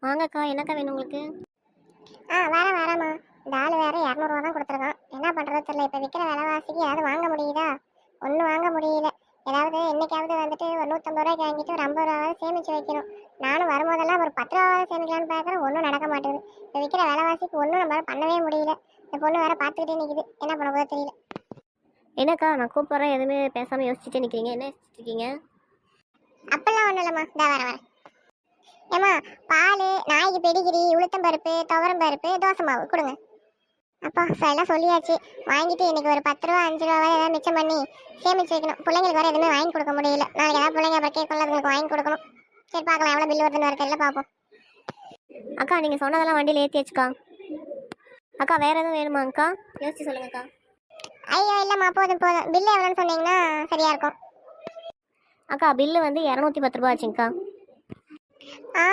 வாங்கக்கா, என்னக்கா வேணும் உங்களுக்கு? வரேம்மா. இந்த ஆள் வேற 200 தான் கொடுத்துருக்கான். என்ன பண்ணுறது தெரியல. இப்போ விற்கிற விலைவாசிக்கு ஏதாவது வாங்க முடியுதா? ஒன்றும் வாங்க முடியல. ஏதாவது என்னைக்காவது வந்துட்டு ஒரு 150 ரூபாய்க்கு வாங்கிட்டு ஒரு 50 ரூபாவது சேமித்து வைக்கணும். நானும் வரும்போதெல்லாம் ஒரு 10 ரூபாவது சேமிக்கலான்னு பார்க்குறேன், ஒன்றும் நடக்க மாட்டேங்குது. இப்போ விற்கிற விலைவாசிக்கு ஒன்றும் நம்மளால் பண்ணவே முடியல. இந்த பொண்ணு வேற பார்த்துக்கிட்டே நிற்குது, என்ன பண்ண போதோ தெரியல. என்னக்கா, நான் கூப்பிட்றேன், எதுவுமே பேசாமல் யோசிச்சுட்டே நிற்கிறீங்க, என்ன யோசிச்சுட்டு இருக்கீங்க? அப்பெல்லாம் ஒன்றும் இல்லைம்மா, இந்த வரேன். ஏம்மா, பால், நாய்க்கு பெடிகிரி, உளுத்தம் பருப்பு, துவரம் பருப்பு, தோசை மாவு கொடுங்க. அப்பா எல்லாம் சொல்லியாச்சு. வாங்கிட்டு இன்னைக்கு ஒரு 10 ரூபா 5 ரூபாய் ஏதாவது மிச்சம் பண்ணி சேமிச்சு வைக்கணும். பிள்ளைங்களுக்கு வேறு எதுவுமே வாங்கி கொடுக்க முடியல. நாளைக்கு ஏதாவது பிள்ளைங்க அப்புறம் கேட்கல, அதுங்களுக்கு வாங்கி கொடுக்கணும். சரி, பார்க்கலாம் எவ்வளோ பில் வருதுன்னு வர தெரியல, பார்ப்போம். அக்கா, நீங்கள் சொன்னதெல்லாம் வண்டியில் ஏற்றியாச்சுக்கா. அக்கா, வேறு எதுவும் வேணுமா அக்கா? யோசிச்சு சொல்லுங்கக்கா. ஐயோ இல்லைம்மா, போதும் போதும். பில்லு எவ்வளோன்னு சொன்னீங்கன்னா சரியாக இருக்கும். அக்கா, பில்லு வந்து 210 ரூபா ஆச்சுங்கக்கா. ஆ